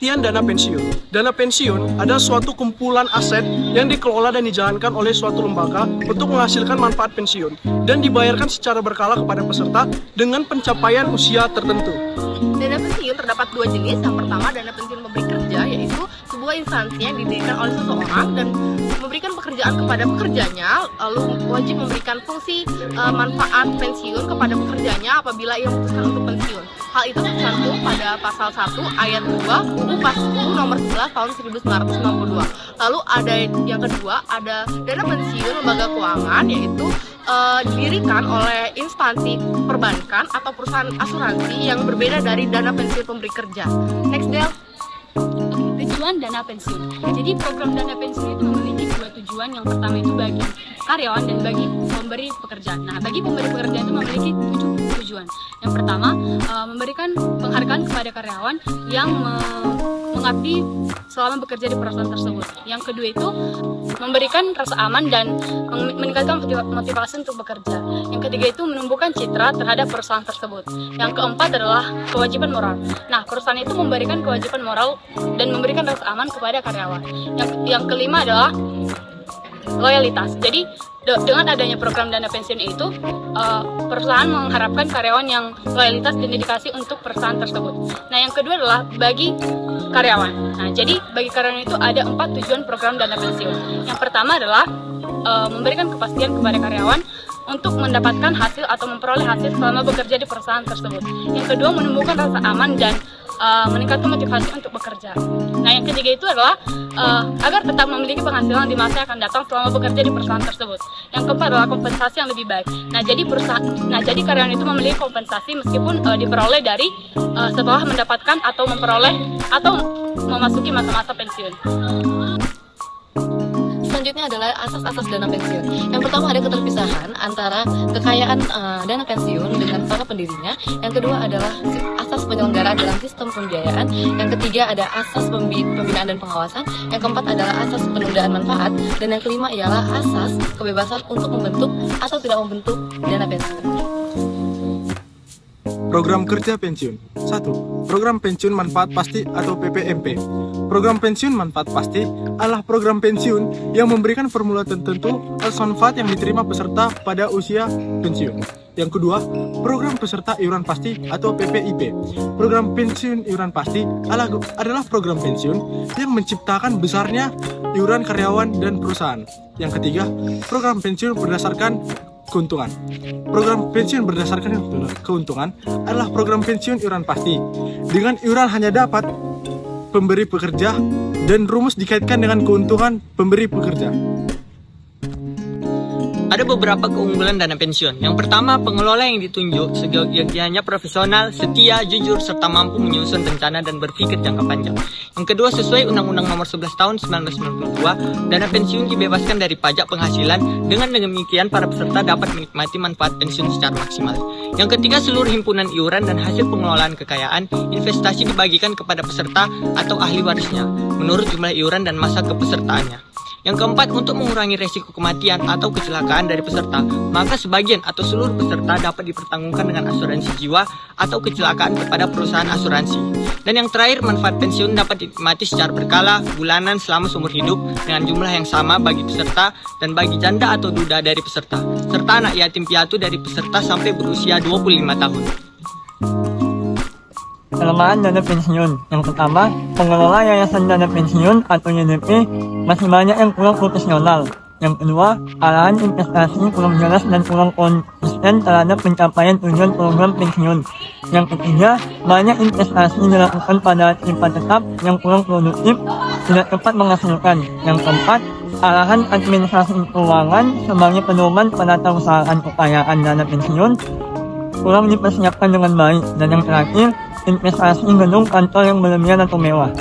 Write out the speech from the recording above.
Pengertian dana pensiun. Dana pensiun adalah suatu kumpulan aset yang dikelola dan dijalankan oleh suatu lembaga untuk menghasilkan manfaat pensiun dan dibayarkan secara berkala kepada peserta dengan pencapaian usia tertentu. Dana pensiun terdapat dua jenis. Yang pertama, dana pensiun pemberi kerja, yaitu sebuah instansi yang didirikan oleh seseorang dan memberikan pekerjaan kepada pekerjanya, lalu wajib memberikan fungsi manfaat pensiun kepada pekerjanya apabila ia memutuskan untuk pensiun. Hal itu tercantum pada pasal 1 ayat 2 UU PASU nomor 11 tahun 1992. Lalu ada yang kedua, ada dana pensiun lembaga keuangan, yaitu didirikan oleh instansi perbankan atau perusahaan asuransi yang berbeda dari dana pensiun pemberi kerja. Next, Del. Tujuan dana pensiun. Jadi program dana pensiun itu memiliki dua tujuan. Yang pertama itu bagi karyawan dan bagi pemberi pekerjaan. Nah, bagi pemberi pekerjaan itu memiliki 7 tujuan. Yang pertama, memberikan penghargaan kepada karyawan yang mengabdi selama bekerja di perusahaan tersebut. Yang kedua itu memberikan rasa aman dan meningkatkan motivasi untuk bekerja. Yang ketiga itu menumbuhkan citra terhadap perusahaan tersebut. Yang keempat adalah kewajiban moral. Nah, perusahaan itu memberikan kewajiban moral dan memberikan rasa aman kepada karyawan. Yang kelima adalah loyalitas. Jadi dengan adanya program dana pensiun itu, perusahaan mengharapkan karyawan yang loyalitas dan dedikasi untuk perusahaan tersebut. Nah, yang kedua adalah bagi karyawan. Nah, jadi bagi karyawan itu ada 4 tujuan program dana pensiun. Yang pertama adalah memberikan kepastian kepada karyawan untuk mendapatkan hasil atau memperoleh hasil selama bekerja di perusahaan tersebut. Yang kedua, menumbuhkan rasa aman dan meningkatkan motivasi untuk bekerja. Nah, yang ketiga itu adalah agar tetap memiliki penghasilan di masa yang akan datang selama bekerja di perusahaan tersebut. Yang keempat adalah kompensasi yang lebih baik. Nah, jadi karyawan itu memiliki kompensasi meskipun diperoleh dari setelah mendapatkan atau memperoleh atau memasuki masa-masa pensiun. Selanjutnya adalah asas-asas dana pensiun. Yang pertama ada keterpisahan antara kekayaan dana pensiun dengan para pendirinya. Yang kedua adalah asas penyelenggaraan dalam sistem pembiayaan. Yang ketiga ada asas pembinaan dan pengawasan. Yang keempat adalah asas penundaan manfaat. Dan yang kelima ialah asas kebebasan untuk membentuk atau tidak membentuk dana pensiun. Program kerja pensiun. 1. Program pensiun manfaat pasti atau PPMP. Program pensiun manfaat pasti adalah program pensiun yang memberikan formula tertentu atas manfaat yang diterima peserta pada usia pensiun. Yang kedua, program peserta iuran pasti atau PPIP. Program pensiun iuran pasti adalah program pensiun yang menciptakan besarnya iuran karyawan dan perusahaan. Yang ketiga, program pensiun berdasarkan keuntungan. Program pensiun berdasarkan keuntungan adalah program pensiun iuran pasti. Dengan iuran hanya dapat pemberi pekerja dan rumus dikaitkan dengan keuntungan pemberi pekerja. Ada beberapa keunggulan dana pensiun. Yang pertama, pengelola yang ditunjuk seyogyanya profesional, setia, jujur, serta mampu menyusun rencana dan berpikir jangka panjang. Yang kedua, sesuai Undang-Undang Nomor 11 Tahun 1992, dana pensiun dibebaskan dari pajak penghasilan. Dengan demikian, para peserta dapat menikmati manfaat pensiun secara maksimal. Yang ketiga, seluruh himpunan iuran dan hasil pengelolaan kekayaan investasi dibagikan kepada peserta atau ahli warisnya menurut jumlah iuran dan masa kepesertaannya. Yang keempat, untuk mengurangi resiko kematian atau kecelakaan dari peserta, maka sebagian atau seluruh peserta dapat dipertanggungan dengan asuransi jiwa atau kecelakaan kepada perusahaan asuransi. Dan yang terakhir, manfaat pensiun dapat dinikmati secara berkala, bulanan selama seumur hidup dengan jumlah yang sama bagi peserta dan bagi janda atau duda dari peserta, serta anak yatim piatu dari peserta sampai berusia 25 tahun. Kelemahan dana pensiun. Yang pertama, pengelola yayasan dana pensiun atau YDP masih banyak yang kurang profesional. Yang kedua, arahan investasi kurang jelas dan kurang konsisten terhadap pencapaian tujuan program pensiun. Yang ketiga, banyak investasi dilakukan pada sifat tetap yang kurang produktif, tidak tepat menghasilkan. Yang keempat, arahan administrasi keuangan sebagai pedoman penata usahaan kekayaan dana pensiun kurang dipersiapkan dengan baik. Dan yang terakhir, investasi gedung kantor yang berlebihan atau mewah.